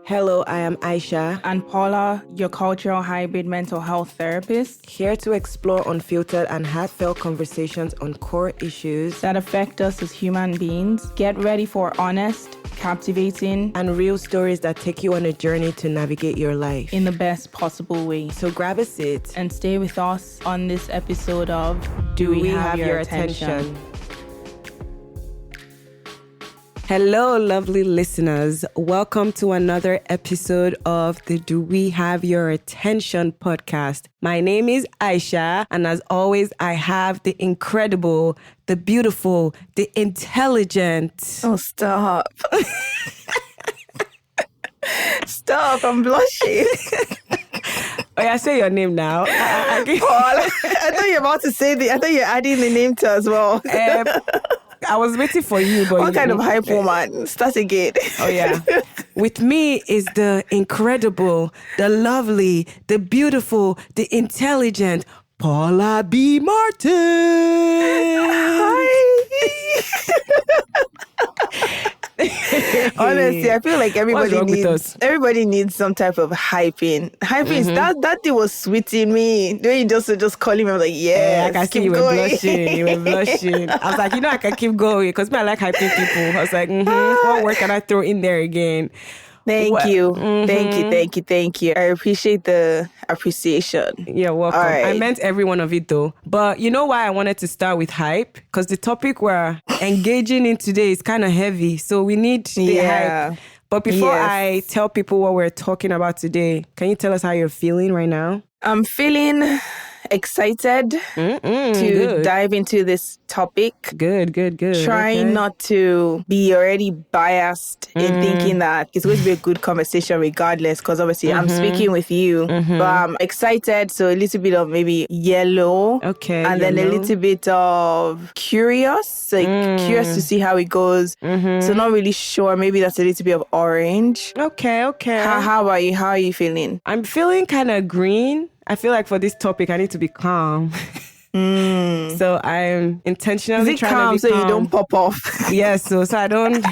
Hello, I am Aisha. And Paula, your cultural hybrid mental health therapist. Here to explore unfiltered and heartfelt conversations on core issues that affect us as human beings. Get ready for honest, captivating, and real stories that take you on a journey to navigate your life in the best possible way. So grab a seat and stay with us on this episode of Do We Have Your Attention? Hello, lovely listeners. Welcome to another episode of the Do We Have Your Attention podcast. My name is Aisha, and as always, I have the incredible, the beautiful, the intelligent. Oh, stop. Stop, I'm blushing. Oh, yeah, say your name now. Paula, I thought you were about to say I thought you were adding the name to as well. I was waiting for you, but what kind of hype woman? Start again. Oh yeah. With me is the incredible, the lovely, the beautiful, the intelligent Paula B. Martins. Hi. Honestly, I feel like everybody needs some type of hyping. That thing was sweet in me. Then you just calling me, I'm like, yeah, I can see you were blushing. You were blushing. I was like, I can keep going because I like hyping people. I was like, what word can I throw in there again? Thank you. Thank you. I appreciate the appreciation. You're welcome. Right. I meant every one of it though. But you know why I wanted to start with hype? Because the topic we're engaging in today is kind of heavy. So we need the hype. But before I tell people what we're talking about today, can you tell us how you're feeling right now? I'm feeling excited to dive into this topic. Good. Trying not to be already biased in thinking that it's going to be a good conversation regardless, because obviously I'm speaking with you. But I'm excited, so a little bit of maybe yellow. Okay. And then a little bit of curious to see how it goes. So not really sure. Maybe that's a little bit of orange. Okay. How about you? How are you feeling? I'm feeling kind of green. I feel like for this topic, I need to be calm. So I'm intentionally trying to be calm. So you don't pop off. Yes, so I don't...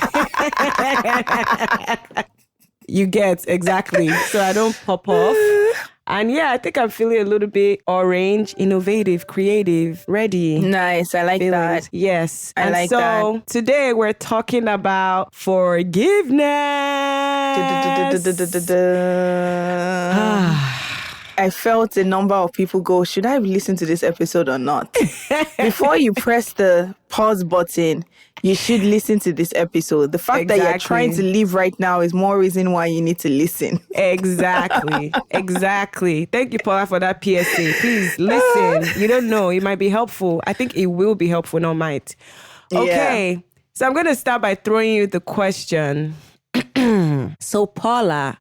You get, exactly. So I don't pop off. And yeah, I think I'm feeling a little bit orange, innovative, creative, ready. Nice. I like that. Yes. I like that. So today we're talking about forgiveness. I felt a number of people go, should I listen to this episode or not? Before you press the pause button, you should listen to this episode. The fact that you're trying to leave right now is more reason why you need to listen. Exactly. Thank you, Paula, for that PSA. Please listen. You don't know. It might be helpful. I think it will be helpful, not might. Okay. Yeah. So I'm going to start by throwing you the question. So, Paula,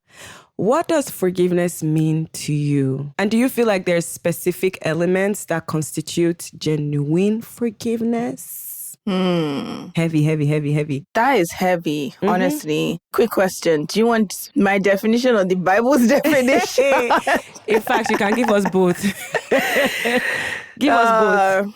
what does forgiveness mean to you? And do you feel like there's specific elements that constitute genuine forgiveness? Heavy. That is heavy, honestly. Quick question. Do you want my definition or the Bible's definition? In fact, you can give us both. Give us both.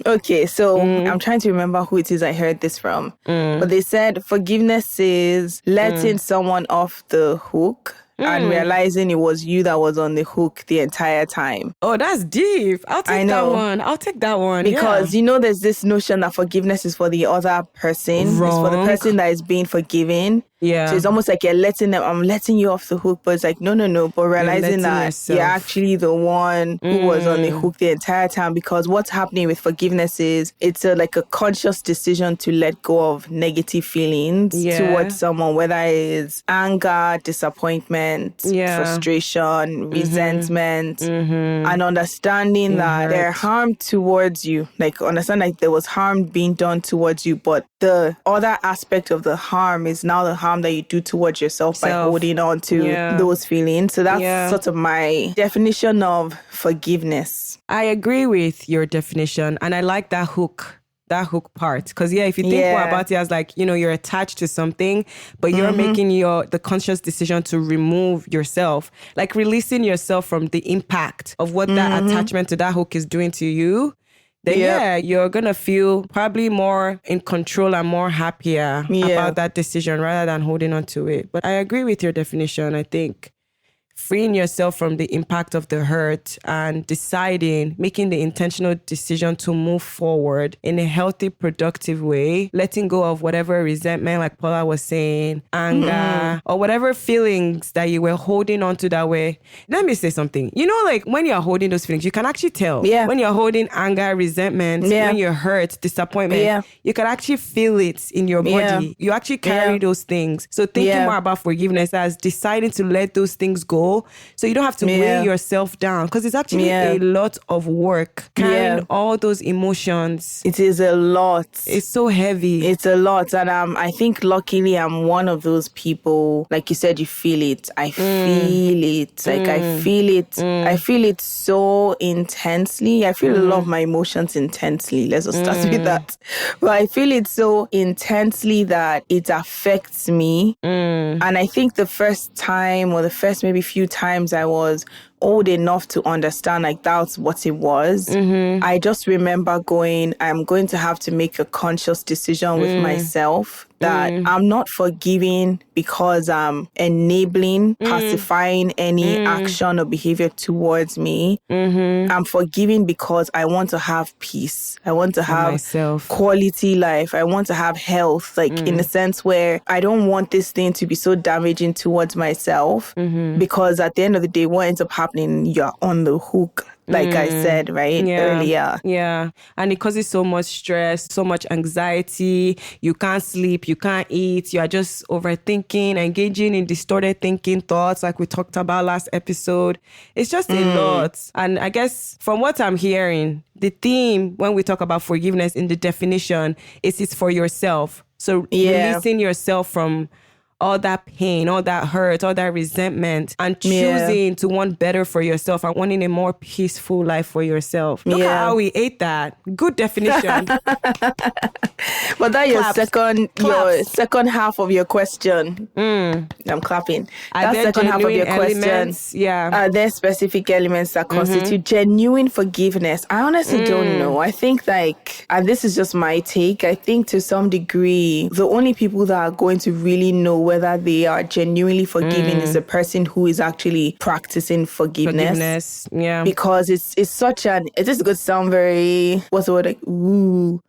Okay, so I'm trying to remember who it is I heard this from. But they said forgiveness is letting someone off the hook and realizing it was you that was on the hook the entire time. Oh, that's deep. I'll take that one. Because, there's this notion that forgiveness is for the other person. Wrong. It's for the person that is being forgiven. Yeah. So it's almost like you're I'm letting you off the hook, but it's like, no. But realizing that yourself. You're actually the one who was on the hook the entire time, because what's happening with forgiveness is it's a conscious decision to let go of negative feelings towards someone, whether it's anger, disappointment, frustration, resentment, and understanding that there's harm towards you. Understand there was harm being done towards you, but the other aspect of the harm is now the harm that you do towards yourself by holding on to those feelings. So that's sort of my definition of forgiveness. I agree with your definition, and I like that hook part, because if you think more about it as you're attached to something, but you're making the conscious decision to remove yourself, releasing yourself from the impact of what that attachment to that hook is doing to you. then you're going to feel probably more in control and more happier about that decision rather than holding on to it. But I agree with your definition. I think freeing yourself from the impact of the hurt and making the intentional decision to move forward in a healthy, productive way, letting go of whatever resentment, like Paula was saying, anger, or whatever feelings that you were holding on to that way. Let me say something. You know, like when you're holding those feelings, you can actually tell. Yeah. When you're holding anger, resentment, when you're hurt, disappointment, you can actually feel it in your body. You actually carry those things. So thinking more about forgiveness as deciding to let those things go. So you don't have to weigh yourself down, because it's actually a lot of work carrying all those emotions. It is a lot. It's so heavy. It's a lot. And I think luckily I'm one of those people, like you said, you feel it. I feel it. Like I feel it. I feel it so intensely. I feel a lot of my emotions intensely. Let's just start with that. But I feel it so intensely that it affects me. And I think the first time, or the first maybe few times I was old enough to understand like that's what it was. I just remember I'm going to have to make a conscious decision with myself that I'm not forgiving because I'm enabling, pacifying any action or behavior towards me. I'm forgiving because I want to have peace. I want to have quality life. I want to have health, like in a sense where I don't want this thing to be so damaging towards myself, because at the end of the day, what ends up happening, you're on the hook. Like I said, right, earlier. Yeah. And it causes so much stress, so much anxiety. You can't sleep, you can't eat. You are just overthinking, engaging in distorted thinking thoughts like we talked about last episode. It's just a lot. And I guess from what I'm hearing, the theme when we talk about forgiveness in the definition is it's for yourself. So releasing yourself from all that pain, all that hurt, all that resentment, and choosing to want better for yourself and wanting a more peaceful life for yourself. Look at how we ate that. Good definition. But that your second half of your question. I'm clapping. That second half of your question. Are there specific elements that constitute genuine forgiveness? I honestly don't know. I think and this is just my take, I think to some degree, the only people that are going to really know whether they are genuinely forgiving is the person who is actually practicing forgiveness. Because it's such it is going to sound very, what's the word, like, ooh.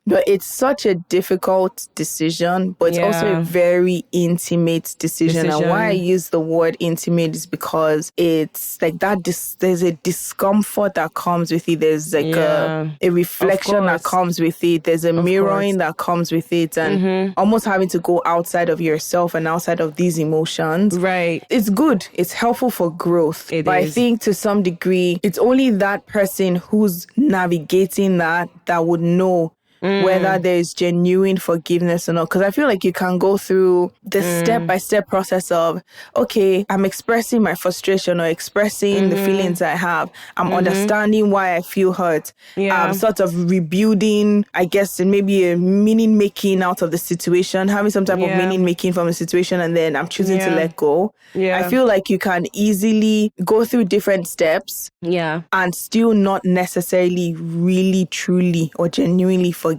But it's such a difficult decision, but it's also a very intimate decision. And why I use the word intimate is because it's like that. There's a discomfort that comes with it. There's like a reflection that comes with it. There's a mirroring that comes with it, and almost having to go outside of yourself and outside of these emotions. Right. It's good. It's helpful for growth. But I think to some degree, it's only that person who's navigating that would know whether there's genuine forgiveness or not. Because I feel like you can go through the step-by-step process of, okay, I'm expressing my frustration or expressing the feelings I have. I'm understanding why I feel hurt. I'm sort of rebuilding, I guess, maybe a meaning-making out of the situation, having some type of meaning-making from the situation, and then I'm choosing to let go. I feel like you can easily go through different steps and still not necessarily really, truly, or genuinely forgive.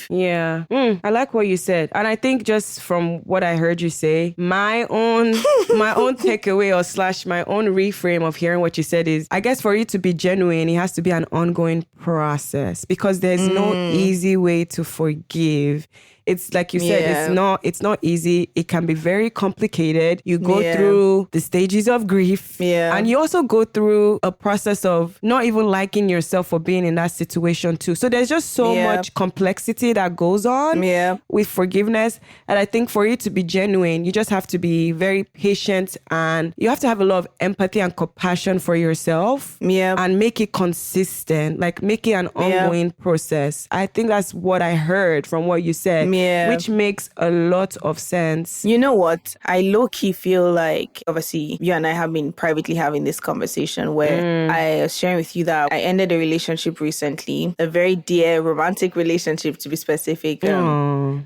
I like what you said. And I think just from what I heard you say, my own takeaway or / my own reframe of hearing what you said is, I guess for you to be genuine, it has to be an ongoing process, because there's no easy way to forgive. It's like you said, it's not easy. It can be very complicated. You go through the stages of grief. And you also go through a process of not even liking yourself for being in that situation too. So there's just so much complexity that goes on with forgiveness. And I think for you to be genuine, you just have to be very patient, and you have to have a lot of empathy and compassion for yourself and make it consistent, like make it an ongoing process. I think that's what I heard from what you said. which makes a lot of sense. You know what? I low-key feel like, obviously, you and I have been privately having this conversation where I was sharing with you that I ended a relationship recently, a very dear romantic relationship to be specific,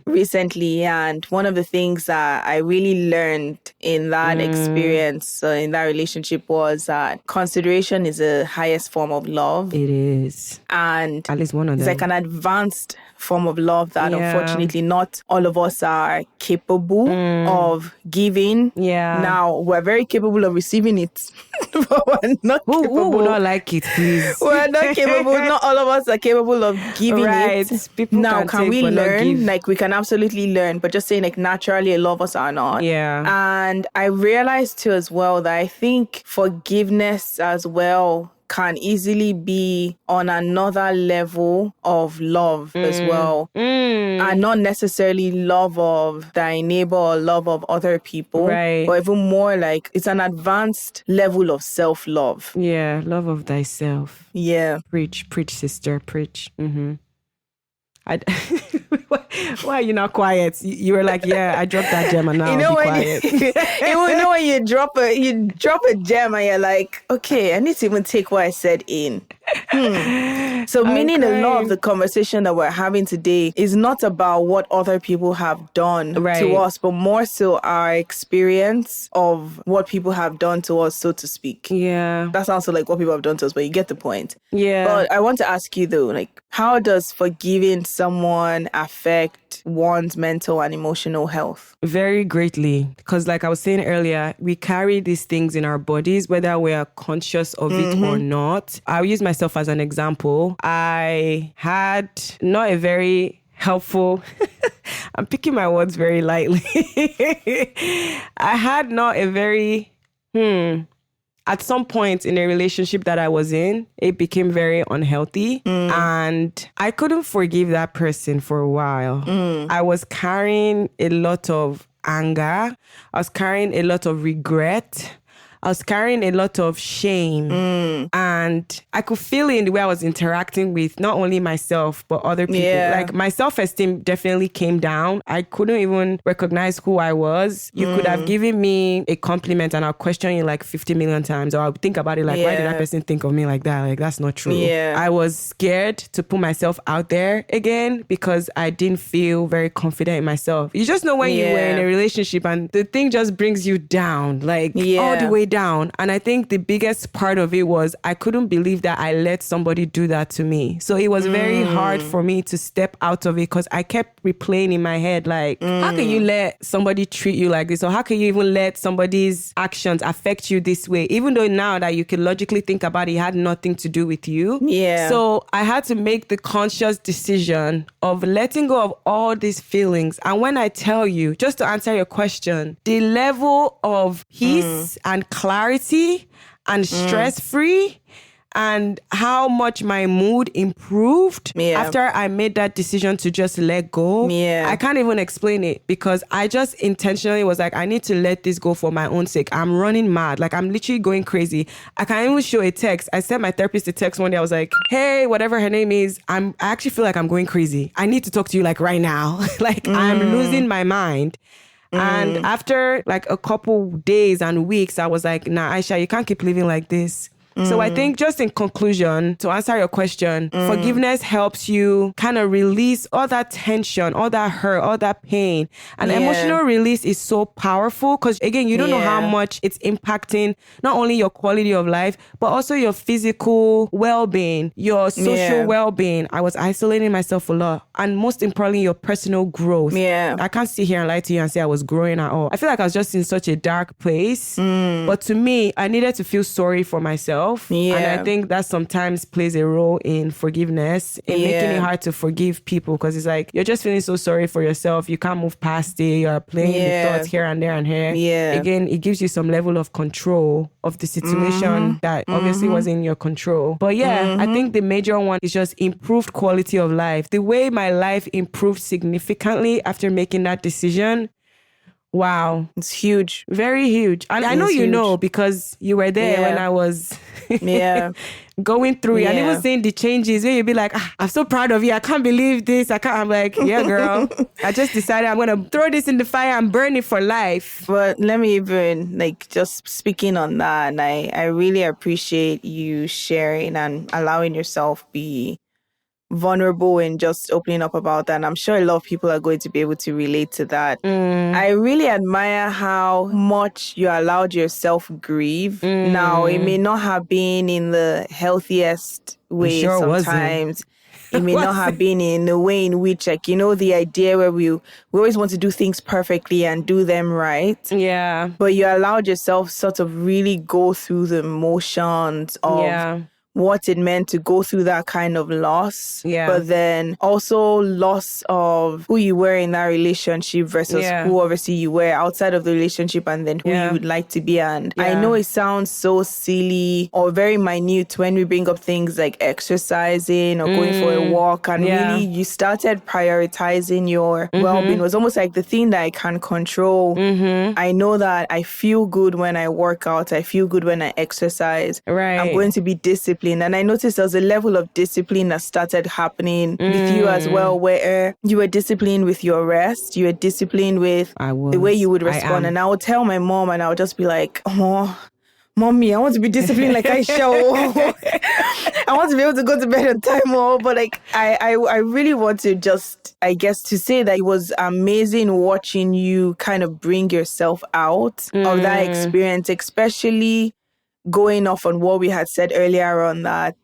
recently. And one of the things that I really learned in that experience, in that relationship, was that consideration is the highest form of love. It is. And at least one of them. It's like an advanced form of love that unfortunately not all of us are capable of giving. Yeah. Now, we're very capable of receiving it, but we're not capable. Who would not like it, please? We're not capable. Not all of us are capable of giving it. People now, can we learn? Like, we can absolutely learn, but just saying, like, naturally, a lot of us are not. Yeah. And I realized too as well that I think forgiveness as well can easily be on another level of love as well. And not necessarily love of thy neighbor or love of other people. Right. But even more like it's an advanced level of self-love. Yeah, love of thyself. Yeah. Preach, sister, preach. Why are you not quiet? You were like, yeah, I dropped that gem and now I'll be quiet. You know when you drop a gem and you're like, okay, I need to even take what I said in. So meaning a lot of the conversation that we're having today is not about what other people have done to us, but more so our experience of what people have done to us, so to speak. Yeah. That sounds like what people have done to us, but you get the point. Yeah. But I want to ask you though, like, how does forgiving someone affect one's mental and emotional health? Very greatly. Because like I was saying earlier, we carry these things in our bodies, whether we are conscious of it or not. I'll use myself as an example. I had not a very helpful... I'm picking my words very lightly. I had not a very... At some point in a relationship that I was in, it became very unhealthy and I couldn't forgive that person for a while. I was carrying a lot of anger. I was carrying a lot of regret. I was carrying a lot of shame and I could feel it in the way I was interacting with not only myself, but other people. Yeah. Like my self-esteem definitely came down. I couldn't even recognize who I was. You could have given me a compliment and I'll question you like 50 million times, or I'll think about it like, why did that person think of me like that? Like, that's not true. Yeah. I was scared to put myself out there again because I didn't feel very confident in myself. You just know when you were in a relationship and the thing just brings you down, like all the way down. And I think the biggest part of it was I couldn't believe that I let somebody do that to me. So it was very hard for me to step out of it because I kept replaying in my head like, how can you let somebody treat you like this? Or how can you even let somebody's actions affect you this way? Even though now that you can logically think about it, it had nothing to do with you. Yeah. So I had to make the conscious decision of letting go of all these feelings. And when I tell you, just to answer your question, the level of peace and clarity and stress-free and how much my mood improved after I made that decision to just let go. I can't even explain it because I just intentionally was like, I need to let this go for my own sake. I'm running mad. Like, I'm literally going crazy. I can't even show a text. I sent my therapist a text one day. I was like, hey, whatever her name is, I actually feel like I'm going crazy. I need to talk to you like right now. Like, I'm losing my mind. And after like a couple days and weeks, I was like, nah, Aisha, you can't keep living like this. So I think just in conclusion, to answer your question, forgiveness helps you kind of release all that tension, all that hurt, all that pain. And emotional release is so powerful because, again, you don't know how much it's impacting not only your quality of life, but also your physical well-being, your social well-being. I was isolating myself a lot. And most importantly, your personal growth. I can't sit here and lie to you and say I was growing at all. I feel like I was just in such a dark place. But to me, I needed to feel sorry for myself. And I think that sometimes plays a role in forgiveness, in making it hard to forgive people because it's like you're just feeling so sorry for yourself. You can't move past it. You're playing the thoughts here and there and here. Again, it gives you some level of control of the situation that obviously was in your control. But I think the major one is just improved quality of life. The way my life improved significantly after making that decision Wow. It's huge. Very huge. And I know you know because you were there when I was going through it. And even seeing the changes where you'd be like, I'm so proud of you. I can't believe this. I'm like, yeah, girl. I just decided I'm going to throw this in the fire and burn it for life. But let me even, just speaking on that, and I really appreciate you sharing and allowing yourself be vulnerable and just opening up about that. And I'm sure a lot of people are going to be able to relate to that. I really admire how much you allowed yourself grieve. Now, it may not have been in the healthiest way sometimes. It may not have been in the way in which, the idea where we always want to do things perfectly and do them right. Yeah. But you allowed yourself sort of really go through the motions of what it meant to go through that kind of loss. Yeah. But then also loss of who you were in that relationship versus who obviously you were outside of the relationship, and then who you would like to be. And I know it sounds so silly or very minute when we bring up things like exercising or going for a walk, and really you started prioritizing your well-being. It was almost like the thing that I can control. I know that I feel good when I work out. I feel good when I exercise. Right. I'm going to be disciplined. And I noticed there was a level of discipline that started happening with you as well, where you were disciplined with your rest. You were disciplined with the way you would respond. And I would tell my mom, and I would just be like, oh, Mommy, I want to be disciplined like Aisha. I want to be able to go to bed on time. But I really want to just, I guess, to say that it was amazing watching you kind of bring yourself out of that experience, especially going off on what we had said earlier on, that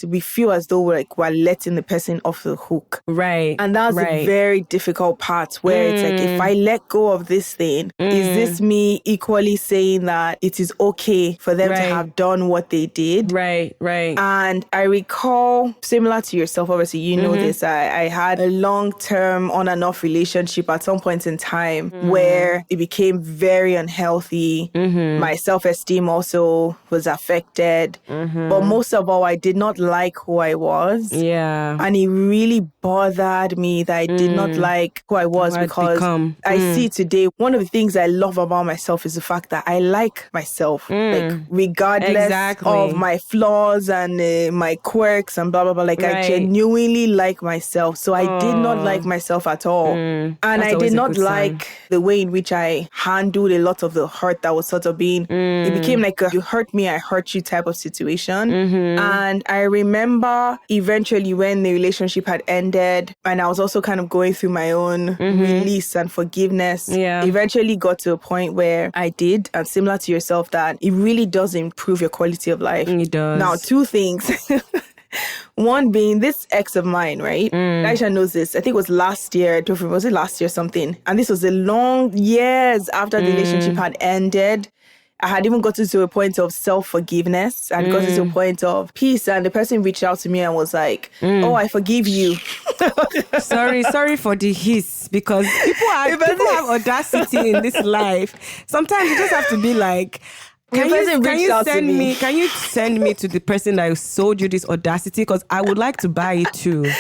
we feel as though we're letting the person off the hook. Right. And that's a very difficult part where it's like, if I let go of this thing, is this me equally saying that it is okay for them to have done what they did? Right. And I recall, similar to yourself, obviously, you know this, I had a long-term on and off relationship at some point in time where it became very unhealthy. My self-esteem also was affected. But most of all, I did not like who I was. Yeah. And it really bothered me that I did not like who I was, because I see today, one of the things I love about myself is the fact that I like myself. Regardless of my flaws and my quirks and blah, blah, blah. I genuinely like myself. So I did not like myself at all. And I did not like the way in which I handled a lot of the hurt that was sort of being, it became like a you hurt me, I hurt you type of situation. And I remember eventually when the relationship had ended, and I was also kind of going through my own release and forgiveness, eventually got to a point where I did, and similar to yourself, that it really does improve your quality of life. It does. Now, two things. One being this ex of mine, right? Aisha knows this. I think it was last year. Was it last year something? And this was a long years after the relationship had ended. I had even gotten to a point of self-forgiveness. I had gotten to a point of peace. And the person reached out to me and was like, oh, I forgive you. Sorry for the hiss, because people have audacity in this life. Sometimes you just have to be like, can you send me to the person that sold you this audacity? Because I would like to buy it too.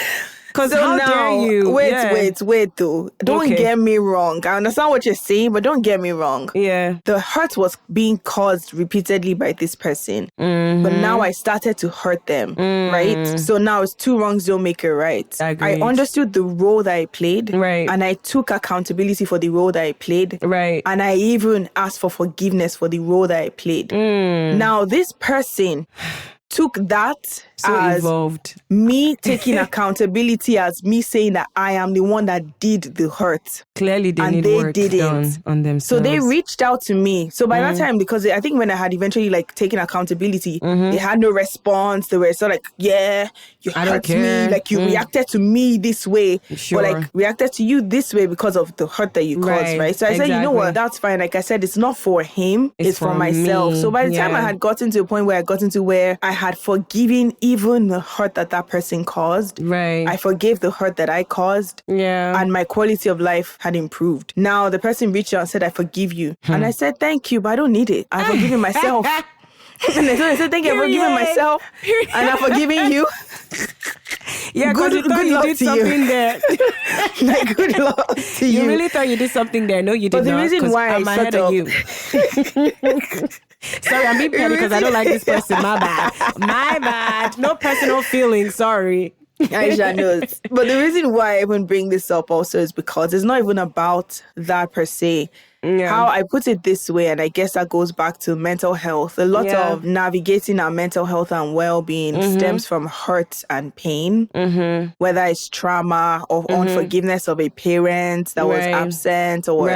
Because how dare you? Wait, though. Don't get me wrong. I understand what you're saying, but don't get me wrong. Yeah. The hurt was being caused repeatedly by this person. But now I started to hurt them, right? So now it's two wrongs don't make a right. I understood the role that I played. Right. And I took accountability for the role that I played. Right. And I even asked for forgiveness for the role that I played. Now, this person took that as evolved. Me taking accountability, as me saying that I am the one that did the hurt. Clearly they didn't done on themselves. So they reached out to me. So by that time, because I think when I had eventually taken accountability, they had no response. They were sort of you hurt me. You reacted to me this way. Sure. But reacted to you this way because of the hurt that you caused, right? So I said, you know what, that's fine. Like I said, it's not for him. It's for myself. Me. So by the time I had gotten to a point where I got into where I had forgiven even the hurt that person caused. Right. I forgave the hurt that I caused. Yeah. And my quality of life had improved. Now the person reached out and said, I forgive you. And I said, thank you, but I don't need it. I've forgiven myself. And I said, thank you, I've forgiven myself. And I've forgiven you. Yeah, because you thought you did something there. Like, good luck to you. You really thought you did something there. No, you did not. But the reason why I'm ahead of you. Sorry, I'm being petty because I don't like this person. My bad. My bad. No personal feelings. Sorry. Aisha knows. But the reason why I even bring this up also is because it's not even about that per se. Yeah. How I put it this way, and I guess that goes back to mental health. A lot of navigating our mental health and well-being stems from hurt and pain, whether it's trauma or unforgiveness of a parent that was absent or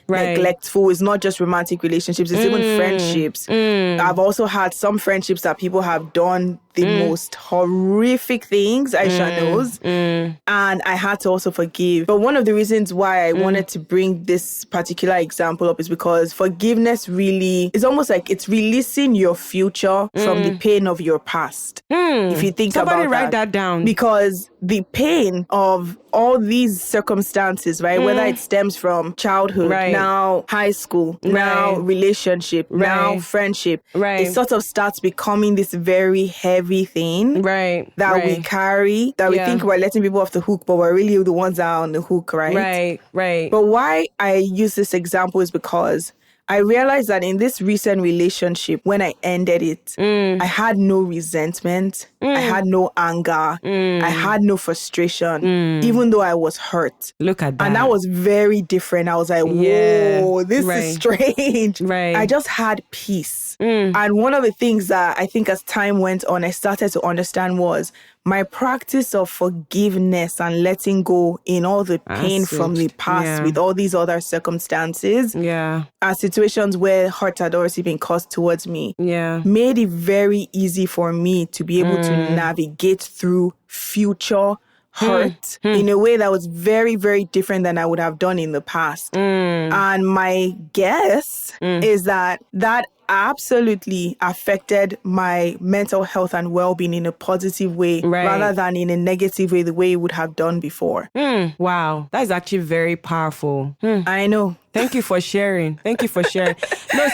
neglectful. It's not just romantic relationships, it's even friendships. I've also had some friendships that people have done the most horrific things, Aisha knows. And I had to also forgive. But one of the reasons why I wanted to bring this particular example up is because forgiveness really is almost like it's releasing your future from the pain of your past. If you think about that. Somebody write that down. Because the pain of all these circumstances, right? Whether it stems from childhood, now high school, now relationship, now friendship, it sort of starts becoming this very heavy thing that we carry, that we think we're letting people off the hook, but we're really the ones that are on the hook, right? Right. But why I use this example is because I realized that in this recent relationship, when I ended it, I had no resentment. I had no anger. I had no frustration, even though I was hurt. Look at that. And that was very different. I was like, whoa, this is strange. I just had peace. And one of the things that I think as time went on, I started to understand was my practice of forgiveness and letting go in all the pain from the past with all these other circumstances are situations where hurt had already been caused towards me made it very easy for me to be able to navigate through future hurt in a way that was very, very different than I would have done in the past. And my guess is that absolutely affected my mental health and well-being in a positive way rather than in a negative way, the way it would have done before. Wow. That is actually very powerful. I know. Thank you for sharing. No,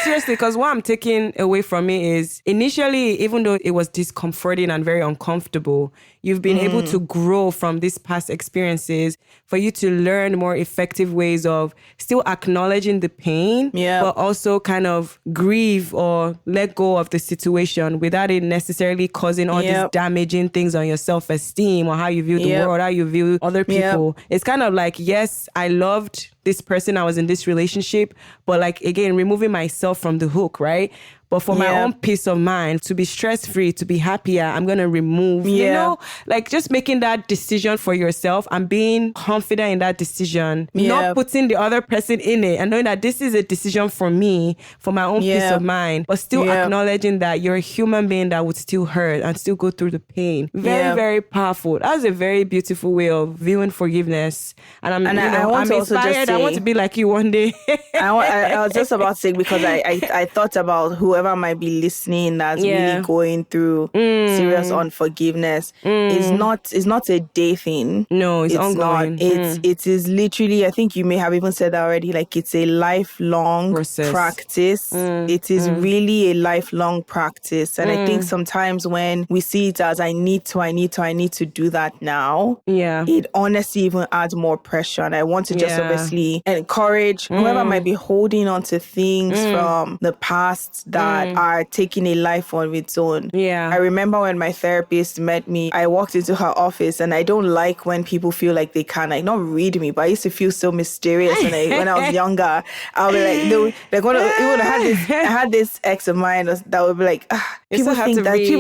seriously, because what I'm taking away from it is initially, even though it was discomforting and very uncomfortable, you've been able to grow from these past experiences for you to learn more effective ways of still acknowledging the pain, but also kind of grieve or let go of the situation without it necessarily causing all these damaging things on your self-esteem or how you view the world, how you view other people. It's kind of like, yes, I loved this person, I was in this relationship, but like, again, removing myself from the hook, right? But for my own peace of mind, to be stress-free, to be happier, I'm going to remove, you know, like just making that decision for yourself and being confident in that decision, not putting the other person in it and knowing that this is a decision for me, for my own peace of mind, but still acknowledging that you're a human being that would still hurt and still go through the pain. Very, very powerful. That's a very beautiful way of viewing forgiveness. And I'm inspired. I want to be like you one day. I was just about to say, because I thought about whoever might be listening that's really going through serious unforgiveness. It's not a day thing. No, it's ongoing. It is literally, I think you may have even said that already, like it's a lifelong practice. It is really a lifelong practice. And I think sometimes when we see it as I need to do that now, it honestly even adds more pressure. And I want to just obviously encourage whoever might be holding on to things from the past that are taking a life of its own. I remember when my therapist met me, I walked into her office, and I don't like when people feel like they can not read me, but I used to feel so mysterious when I was younger. I would be like, I had this ex of mine that would be like, people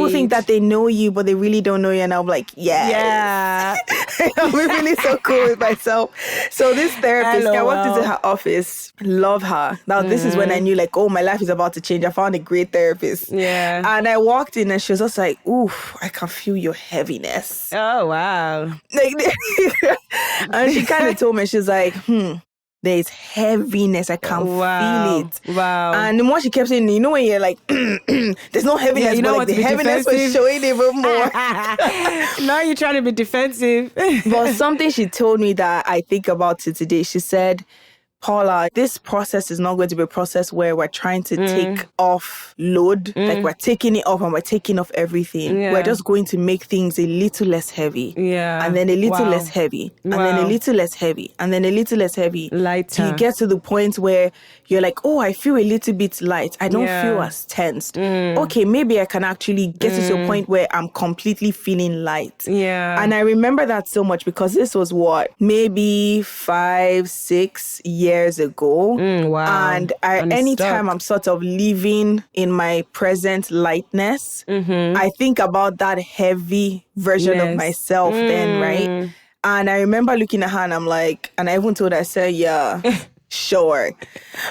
think that they know you, but they really don't know you. And I'll be like, yeah. I'm really so cool with myself. So this therapist, I walked into her office, love her. Now this is when I knew like, oh, my life is about to change. I found a great therapist. And I walked in and she was just like, oof, I can feel your heaviness. Oh, wow. And she kind of told me, she's like, there's heaviness. I can feel it. Wow. And the more she kept saying, you know, when you're like, there's no heaviness, but like the heaviness was showing even more. Now you're trying to be defensive. But something she told me that I think about it today, she said, Paula, this process is not going to be a process where we're trying to take off load. Like we're taking it off and we're taking off everything. Yeah. We're just going to make things a little less heavy. Yeah. And then a little less heavy. And then a little less heavy. And then a little less heavy. Lighter. Till you get to the point where you're like, oh, I feel a little bit light. I don't feel as tensed. Okay, maybe I can actually get to a point where I'm completely feeling light. Yeah. And I remember that so much because this was maybe 5-6 years ago. Wow. And anytime I'm sort of living in my present lightness, I think about that heavy version of myself then, right? And I remember looking at her and I'm like, and I even told her, I said, yeah, sure.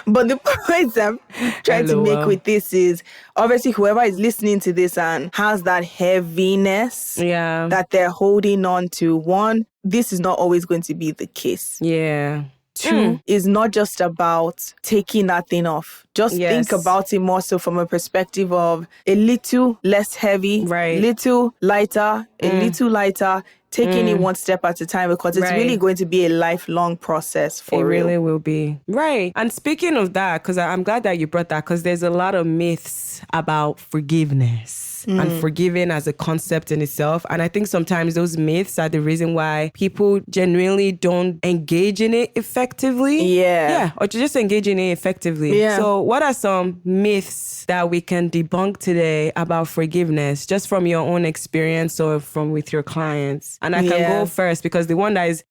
But the point I'm trying to make with this is, obviously, whoever is listening to this and has that heaviness that they're holding on to, one, this is not always going to be the case. Yeah. Two, is not just about taking that thing off. Just think about it more so from a perspective of a little less heavy, little lighter, a little lighter, taking it one step at a time, because it's really going to be a lifelong process for real. It really will be. Right. And speaking of that, because I'm glad that you brought that, because there's a lot of myths about forgiveness. And forgiving as a concept in itself. And I think sometimes those myths are the reason why people genuinely don't engage in it effectively. Yeah. Or to just engage in it effectively. Yeah. So what are some myths that we can debunk today about forgiveness, just from your own experience or from with your clients? And I can go first because the one that is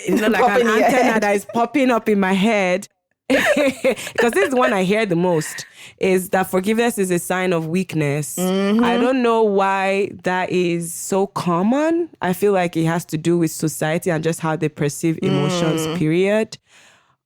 like an antenna that is popping up in my head, because this is the one I hear the most, is that forgiveness is a sign of weakness. I don't know why that is so common. I feel like it has to do with society and just how they perceive emotions, period.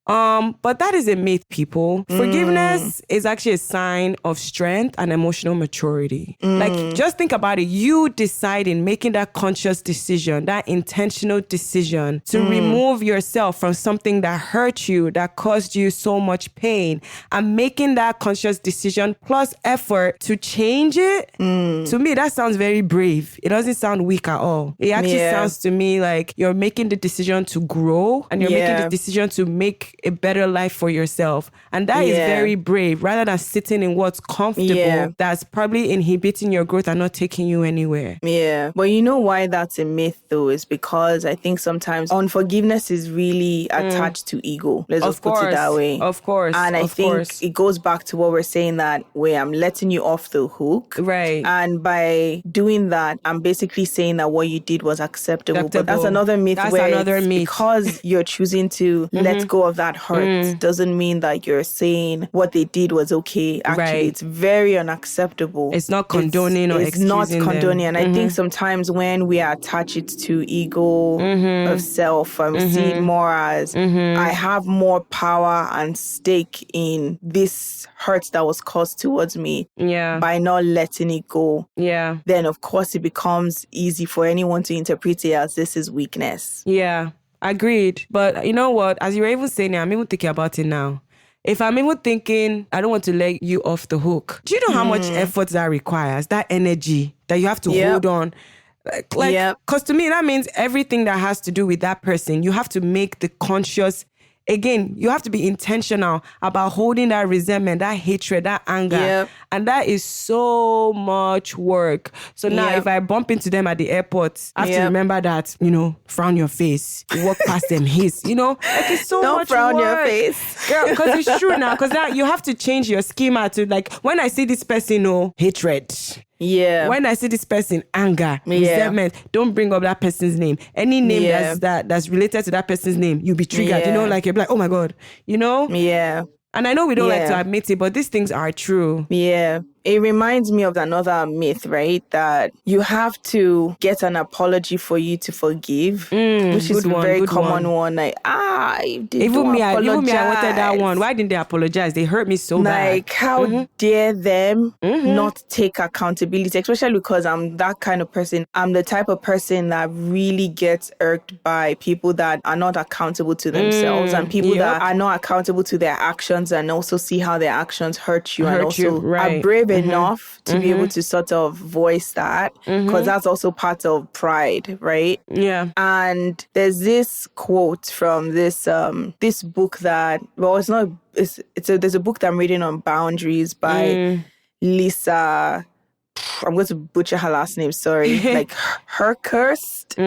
But that is a myth, people. Forgiveness is actually a sign of strength and emotional maturity. Like, just think about it. You deciding, making that conscious decision, that intentional decision to remove yourself from something that hurt you, that caused you so much pain, and making that conscious decision plus effort to change it. To me, that sounds very brave. It doesn't sound weak at all. It actually sounds to me like you're making the decision to grow and you're making the decision to make a better life for yourself. And that is very brave, rather than sitting in what's comfortable that's probably inhibiting your growth and not taking you anywhere. Yeah. But you know why that's a myth though, is because I think sometimes unforgiveness is really attached to ego. Let's just put it that way. Of course. And I think it goes back to what we're saying, that way I'm letting you off the hook. Right. And by doing that, I'm basically saying that what you did was acceptable. But that's another myth. Because you're choosing to let go of that hurt doesn't mean that you're saying what they did was okay. Actually, it's very unacceptable. It's not condoning or excusing them. It's not condoning. And I think sometimes when we attach it to ego of self, we see it more as I have more power and stake in this hurt that was caused towards me by not letting it go. Yeah. Then of course it becomes easy for anyone to interpret it as this is weakness. Yeah. Agreed. But you know what? As you were even saying it, I'm even thinking about it now. If I'm even thinking, I don't want to let you off the hook. Do you know how much effort that requires? That energy that you have to hold on. Because to me, that means everything that has to do with that person, you have to make the conscious. Again, you have to be intentional about holding that resentment, that hatred, that anger. Yep. And that is so much work. So now if I bump into them at the airport, I have to remember that, frown your face. You walk past them, hiss, like it's so Don't much frown work. Your face. Girl, because it's true now. Because now you have to change your schema to when I see this person, hatred. Yeah. When I see this person, anger, resentment, don't bring up that person's name. Any name that's related to that person's name, you'll be triggered. You'll be like, oh my God, Yeah. And I know we don't like to admit it, but these things are true. Yeah. It reminds me of another myth, right? That you have to get an apology for you to forgive, which is a very common one. Like, I did not apologize. Even me, I wanted that one. Why didn't they apologize? They hurt me so bad. Like, how dare them not take accountability, especially because I'm that kind of person. I'm the type of person that really gets irked by people that are not accountable to themselves and people that are not accountable to their actions and also see how their actions hurt you and also are brave enough to be able to sort of voice that, because that's also part of pride, right? Yeah. And there's this quote from this this book that, well, it's not, there's a book that I'm reading on boundaries by Lisa, I'm going to butcher her last name, sorry, like Herkhurst.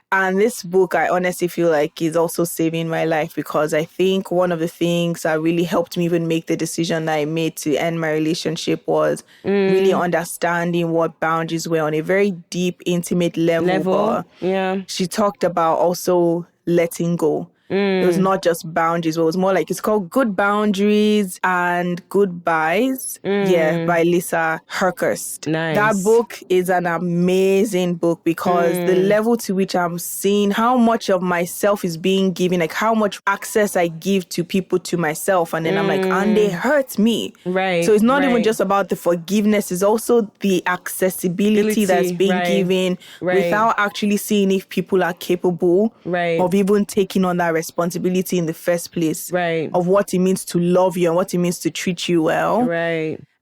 And this book, I honestly feel like is also saving my life, because I think one of the things that really helped me even make the decision that I made to end my relationship was really understanding what boundaries were on a very deep, intimate level. Yeah. She talked about also letting go. It was not just boundaries, but it was more like, it's called Good Boundaries and Goodbyes. Yeah, by Lisa Herkhurst. Nice. That book is an amazing book, because the level to which I'm seeing how much of myself is being given, like how much access I give to people to myself. And then I'm like, and they hurt me. Right. So it's not even just about the forgiveness, it's also the accessibility that's being given without actually seeing if people are capable of even taking on that responsibility in the first place, of what it means to love you and what it means to treat you well.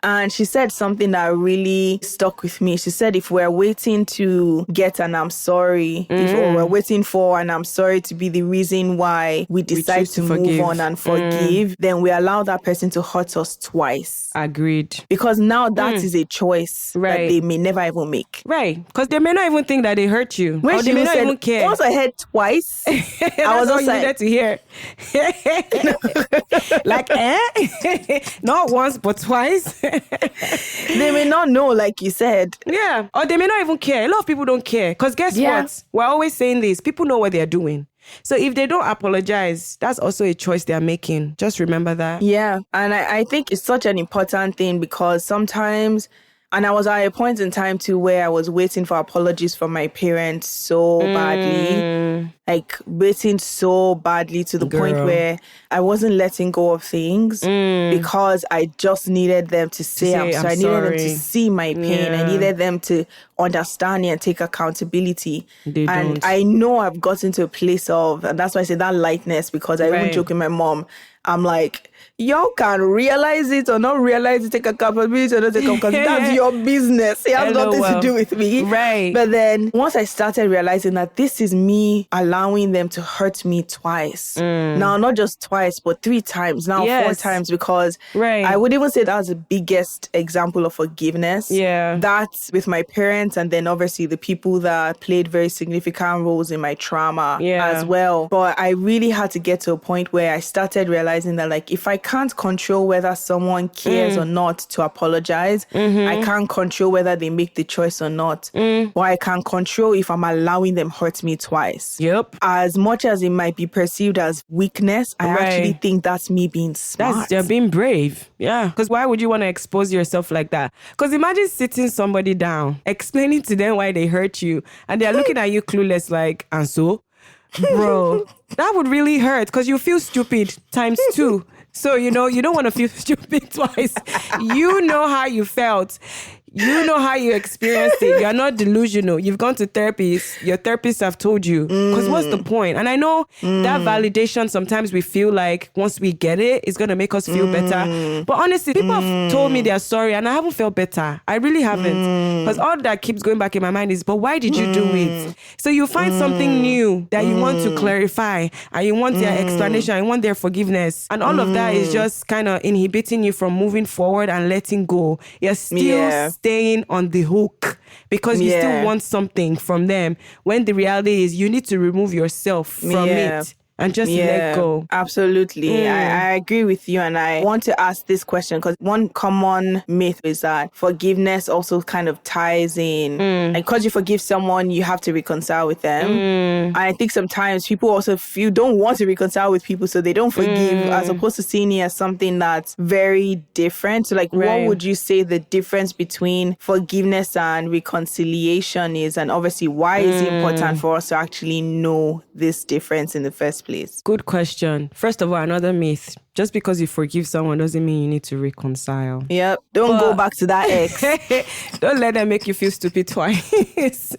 And she said something that really stuck with me. She said, if we're waiting to get an I'm sorry, if we're waiting for an I'm sorry to be the reason why we decide to move on and forgive, then we allow that person to hurt us twice. Agreed. Because now that is a choice that they may never even make. Right. Because they may not even think that they hurt you. Or they may not even care. Once I heard twice, I was just like, to hear. Like, not once, but twice. They may not know, like you said. Yeah. Or they may not even care. A lot of people don't care. Because guess what? We're always saying this. People know what they're doing. So if they don't apologize, that's also a choice they're making. Just remember that. Yeah. And I think it's such an important thing, because sometimes, and I was at a point in time too where I was waiting for apologies from my parents so badly. Like waiting so badly to the point where I wasn't letting go of things because I just needed them to say I'm sorry. I needed them to see my pain. I needed them to understand me and take accountability. I know I've gotten to a place of, and that's why I say that lightness, because I even joke with my mom. I'm like, y'all can realize it or not realize it, take accountability or not take accountability. That's your business. It has nothing to do with me. Right. But then once I started realizing that this is me allowing them to hurt me twice. Now, not just twice, but 3 times. Now 4 times, because I would even say that was the biggest example of forgiveness. Yeah. That's with my parents, and then obviously the people that played very significant roles in my trauma as well. But I really had to get to a point where I started realizing that, like, if I can't control whether someone cares or not to apologize, I can't control whether they make the choice or not. But I can control if I'm allowing them hurt me twice. Yep. As much as it might be perceived as weakness, I actually think that's me being smart. They're being brave. Yeah. Because why would you want to expose yourself like that? Because imagine sitting somebody down, explaining to them why they hurt you, and they're looking at you clueless like, and so? Bro, that would really hurt, because you feel stupid times 2. So, you don't want to feel stupid twice. You know how you felt. You know how you experienced it. You're not delusional. You've gone to therapists. Your therapists have told you. Because what's the point? And I know that validation, sometimes we feel like once we get it, it's going to make us feel better. But honestly, people have told me they're sorry and I haven't felt better. I really haven't. Because all that keeps going back in my mind is, but why did you do it? So you find something new that you want to clarify, and you want their explanation, you want their forgiveness. And all of that is just kind of inhibiting you from moving forward and letting go. You're still staying on the hook because you still want something from them, when the reality is you need to remove yourself from it and just let go. Absolutely. I agree with you. And I want to ask this question, because one common myth is that forgiveness also kind of ties in. And because you forgive someone, you have to reconcile with them. And I think sometimes people also feel don't want to reconcile with people, so they don't forgive, as opposed to seeing it as something that's very different. So, like, what would you say the difference between forgiveness and reconciliation is? And obviously, why is it important for us to actually know this difference in the first place? Good question. First of all, another myth. Just because you forgive someone doesn't mean you need to reconcile. Yep. Don't go back to that ex. Don't let them make you feel stupid twice.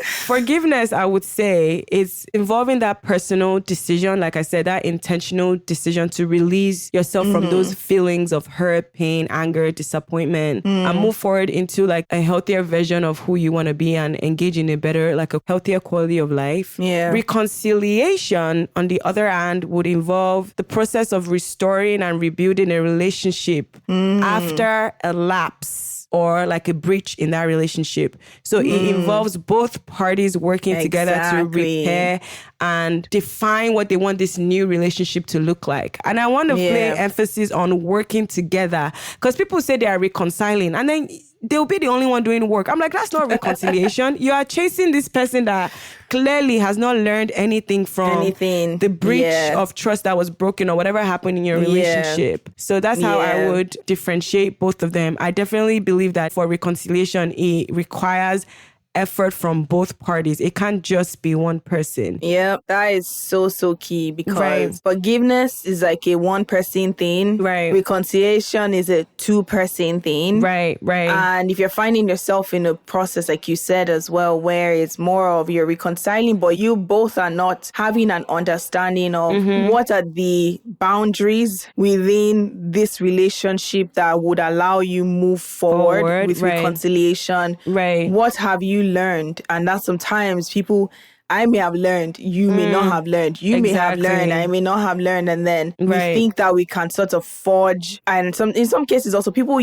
Forgiveness, I would say, is involving that personal decision, like I said, that intentional decision to release yourself from those feelings of hurt, pain, anger, disappointment, and move forward into like a healthier version of who you want to be and engage in a better, like a healthier quality of life. Yeah. Reconciliation, on the other hand, would involve the process of restoring and rebuilding a relationship after a lapse or like a breach in that relationship. So it involves both parties working together to repair and define what they want this new relationship to look like. And I want to play emphasis on working together, because people say they are reconciling and then they'll be the only one doing work. I'm like, that's not reconciliation. You are chasing this person that clearly has not learned anything from the breach of trust that was broken or whatever happened in your relationship. So that's how I would differentiate both of them. I definitely believe that for reconciliation, it requires effort from both parties. It can't just be one person. Yeah, that is so key, because forgiveness is like a one-person thing. Right. Reconciliation is a two-person thing. Right. And if you're finding yourself in a process, like you said as well, where it's more of you're reconciling, but you both are not having an understanding of what are the boundaries within this relationship that would allow you move forward with reconciliation. Right. What have you learned? And that sometimes people, I may have learned, you may not have learned. You may have learned, I may not have learned. And then we think that we can sort of forge. And in some cases also, people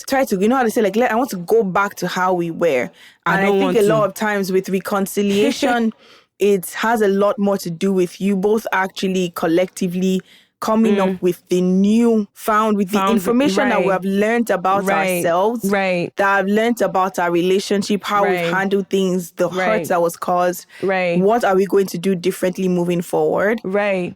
try to, you know how to say, like, I want to go back to how we were. And I think a lot of times with reconciliation, it has a lot more to do with you both actually collectively coming up with the information that we have learned about ourselves, that I've learned about our relationship, how we handle things, the hurt that was caused, what are we going to do differently moving forward.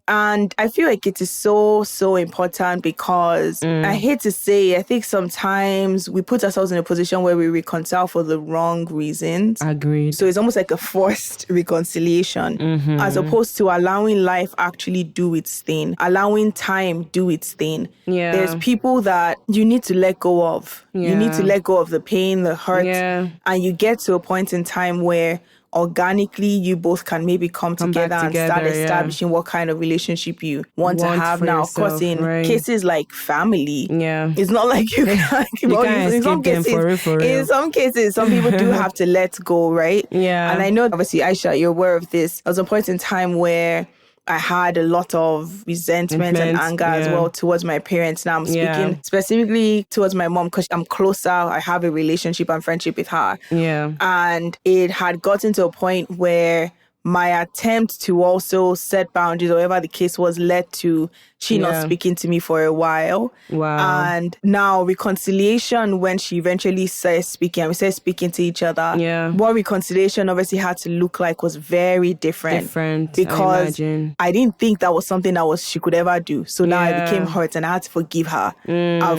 And I feel like it is so important, because I hate to say, I think sometimes we put ourselves in a position where we reconcile for the wrong reasons. Agreed. So it's almost like a forced reconciliation, as opposed to allowing life actually do its thing, allowing time do its thing. There's people that you need to let go of. You need to let go of the pain, the hurt, and you get to a point in time where organically you both can maybe come together and start establishing what kind of relationship you want to have now. Of course, in cases like family, it's not like you can in some cases, some people do have to let go, right? And I know, obviously, Aisha, you're aware of this. There was a point in time where I had a lot of resentment and anger as well towards my parents. Now I'm speaking specifically towards my mom, because I'm closer. I have a relationship and friendship with her. And it had gotten to a point where my attempt to also set boundaries, or whatever the case was, led to she not speaking to me for a while. And now reconciliation, when she eventually says speaking, and we said speaking to each other, what reconciliation obviously had to look like was very different. Because I didn't think that was something that she could ever do. So now I became hurt and I had to forgive her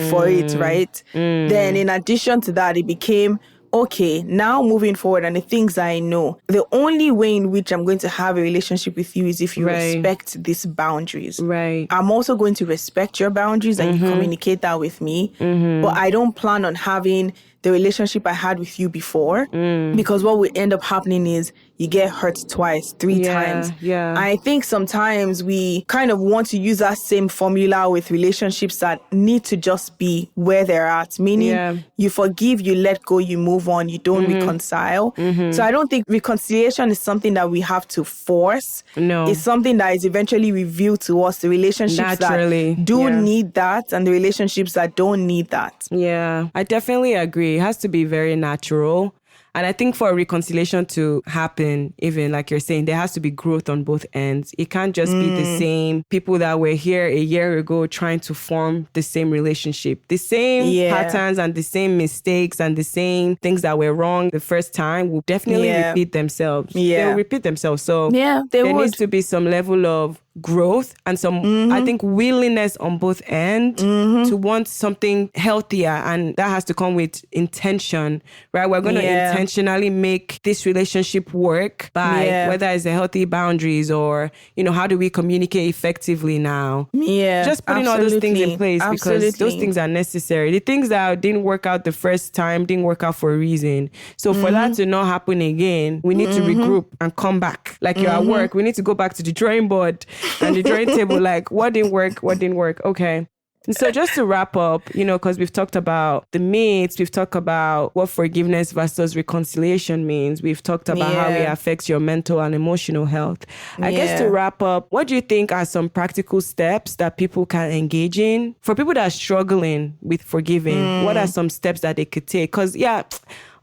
for it, right? Then in addition to that, it became, okay, now moving forward, and the things I know, the only way in which I'm going to have a relationship with you is if you respect these boundaries. I'm also going to respect your boundaries and you communicate that with me. But I don't plan on having the relationship I had with you before, because what will end up happening is you get hurt twice, three times. I think sometimes we kind of want to use that same formula with relationships that need to just be where they're at, meaning you forgive, you let go, you move on, you don't reconcile. So I don't think reconciliation is something that we have to force. No. It's something that is eventually revealed to us, the relationships that do need that and the relationships that don't need that. Yeah, I definitely agree. It has to be very natural. And I think for a reconciliation to happen, even like you're saying, there has to be growth on both ends. It can't just be the same people that were here a year ago trying to form the same relationship. The same patterns and the same mistakes and the same things that were wrong the first time will definitely repeat themselves. They'll repeat themselves. So there needs to be some level of growth and some, I think, willingness on both ends to want something healthier. And that has to come with intention, right? We're going to intentionally make this relationship work by whether it's a healthy boundaries or, how do we communicate effectively now? Yeah. Just putting all those things in place because those things are necessary. The things that didn't work out the first time didn't work out for a reason. So for that to not happen again, we need to regroup and come back. Like you're at work, we need to go back to the drawing board and the drawing table, like what didn't work, okay. And so just to wrap up, because we've talked about the myths, we've talked about what forgiveness versus reconciliation means. We've talked about how it affects your mental and emotional health. I guess to wrap up, what do you think are some practical steps that people can engage in? For people that are struggling with forgiving, what are some steps that they could take? Because,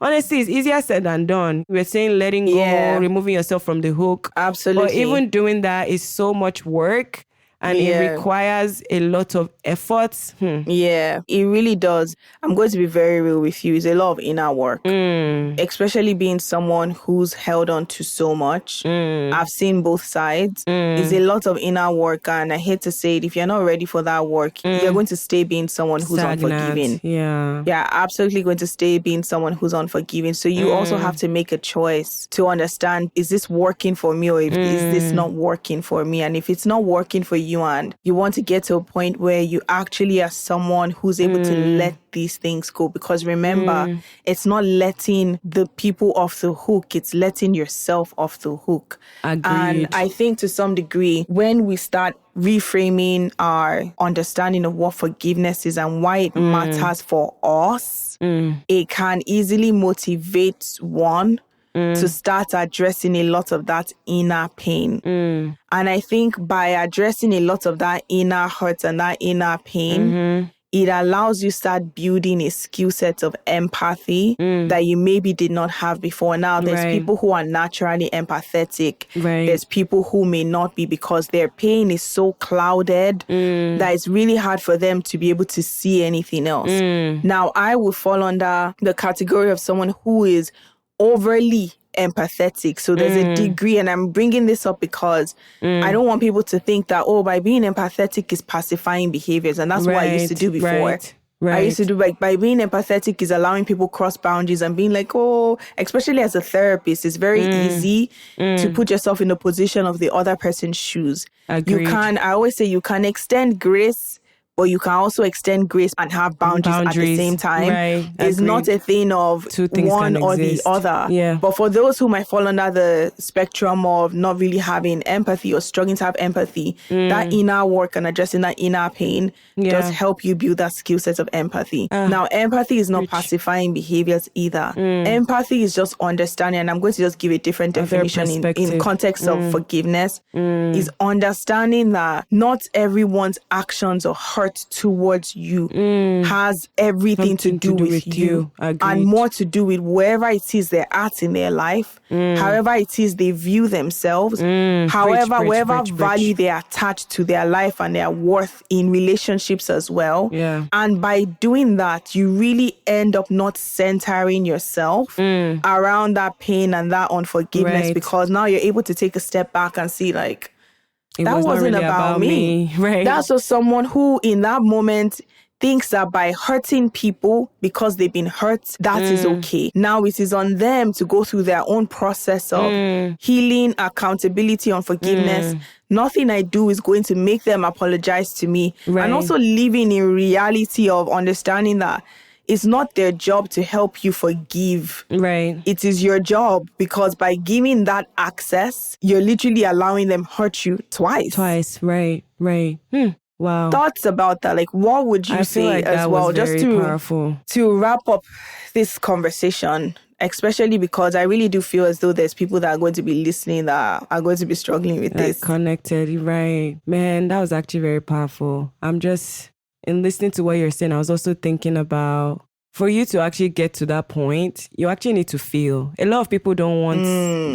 honestly, it's easier said than done. We're saying letting go, removing yourself from the hook. Absolutely. But even doing that is so much work. And it requires a lot of effort. Yeah, it really does. I'm going to be very real with you. It's a lot of inner work, especially being someone who's held on to so much. I've seen both sides. It's a lot of inner work. And I hate to say it, if you're not ready for that work, you're going to stay being someone who's unforgiving. Yeah. Yeah, absolutely going to stay being someone who's unforgiving. So you also have to make a choice to understand, is this working for me or is this not working for me? And if it's not working for you, and you want to get to a point where you actually are someone who's able to let these things go. Because remember, it's not letting the people off the hook, it's letting yourself off the hook. Agreed. And I think to some degree, when we start reframing our understanding of what forgiveness is and why it matters for us, it can easily motivate one to start addressing a lot of that inner pain. And I think by addressing a lot of that inner hurt and that inner pain, it allows you start building a skill set of empathy that you maybe did not have before. Now, there's people who are naturally empathetic. There's people who may not be because their pain is so clouded that it's really hard for them to be able to see anything else. Now, I would fall under the category of someone who is overly empathetic. So there's a degree, and I'm bringing this up because I don't want people to think that, by being empathetic is pacifying behaviors. And that's what I used to do before. I used to do by being empathetic is allowing people cross boundaries and being like, especially as a therapist, it's very easy to put yourself in the position of the other person's shoes. Agreed. I always say you can extend grace, but you can also extend grace and have boundaries at the same time. It's not a thing of one or the other. Yeah. But for those who might fall under the spectrum of not really having empathy or struggling to have empathy, that inner work and addressing that inner pain does help you build that skill set of empathy. Now, empathy is not pacifying behaviors either. Empathy is just understanding, and I'm going to just give a different definition in context of forgiveness, is understanding that not everyone's actions or hurt towards you has everything to do with you. And more to do with wherever it is they're at in their life, however it is they view themselves, whatever value they attach to their life and their worth in relationships as well. And by doing that, you really end up not centering yourself around that pain and that unforgiveness, because now you're able to take a step back and see like, that wasn't really about me. That's just someone who in that moment thinks that by hurting people because they've been hurt, that is okay. Now it is on them to go through their own process of healing, accountability, and forgiveness. Nothing I do is going to make them apologize to me. And also living in reality of understanding that it's not their job to help you forgive. It is your job, because by giving that access, you're literally allowing them hurt you twice. Wow. Thoughts about that? Like, what would you say like as well? Just to wrap up this conversation, especially because I really do feel as though there's people that are going to be listening that are going to be struggling with this. Connected, man, that was actually very powerful. In listening to what you're saying, I was also thinking about for you to actually get to that point, you actually need to feel. A lot of people don't want,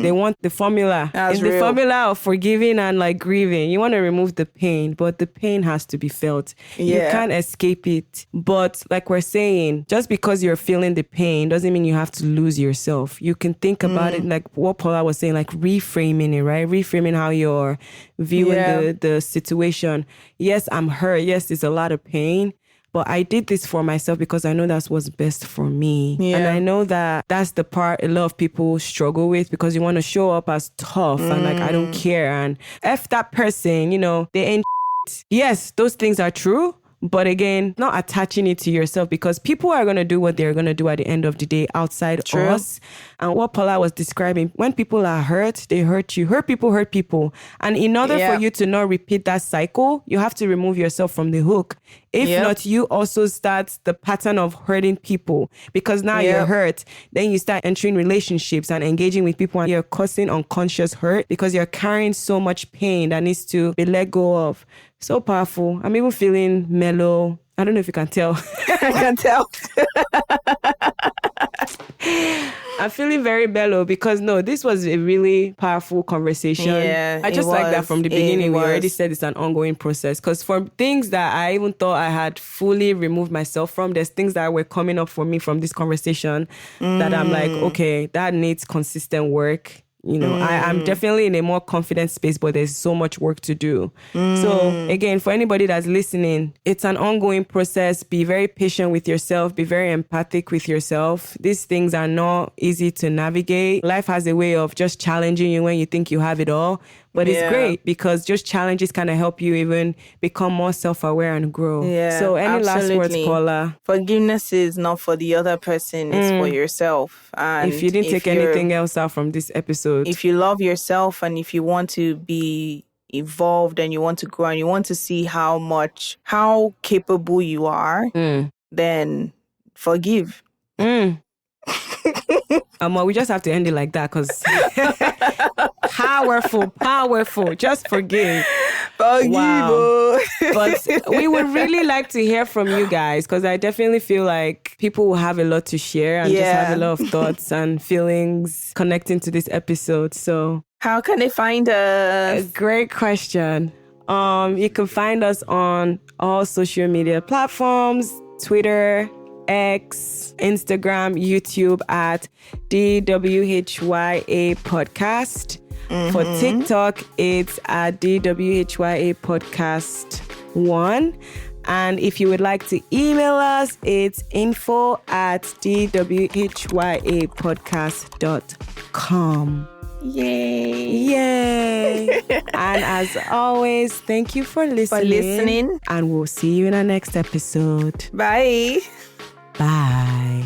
they want the formula. It's the formula of forgiving and like grieving. You want to remove the pain, but the pain has to be felt. You can't escape it. But like we're saying, just because you're feeling the pain doesn't mean you have to lose yourself. You can think about it like what Paula was saying, like reframing it, right? Reframing how you're viewing the situation. Yes, I'm hurt. Yes, it's a lot of pain. But I did this for myself because I know that's what's best for me. Yeah. And I know that that's the part a lot of people struggle with because you want to show up as tough and like, I don't care. And F that person, you know, they ain't shit. Yes, those things are true. But again, not attaching it to yourself because people are going to do what they're going to do at the end of the day outside us. And what Paula was describing, when people are hurt, they hurt you. Hurt people. And in order for you to not repeat that cycle, you have to remove yourself from the hook. If not, you also start the pattern of hurting people because now you're hurt. Then you start entering relationships and engaging with people and you're causing unconscious hurt because you're carrying so much pain that needs to be let go of. So powerful. I'm even feeling mellow. I don't know if you can tell. I can tell. I'm feeling very mellow because this was a really powerful conversation. Yeah, I just like that from the beginning. We already said it's an ongoing process because for things that I even thought I had fully removed myself from, there's things that were coming up for me from this conversation that I'm like, okay, that needs consistent work. You know, I'm definitely in a more confident space, but there's so much work to do. So again, for anybody that's listening, it's an ongoing process. Be very patient with yourself. Be very empathic with yourself. These things are not easy to navigate. Life has a way of just challenging you when you think you have it all. But it's great because just challenges kind of help you even become more self-aware and grow. Yeah, so any last words, Paula? Forgiveness is not for the other person. It's for yourself. And if you didn't take anything else out from this episode. If you love yourself and if you want to be evolved and you want to grow and you want to see how capable you are, then forgive. We just have to end it like that because powerful. Just forgive. Wow. But we would really like to hear from you guys because I definitely feel like people will have a lot to share and just have a lot of thoughts and feelings connecting to this episode. So how can they find us? A great question. You can find us on all social media platforms, Twitter, X, Instagram, YouTube at DWHYA Podcast. For TikTok, it's at DWHYA Podcast 1. And if you would like to email us, it's info@DWHYApodcast.com. Yay. And as always, thank you for listening. And we'll see you in our next episode. Bye. Bye.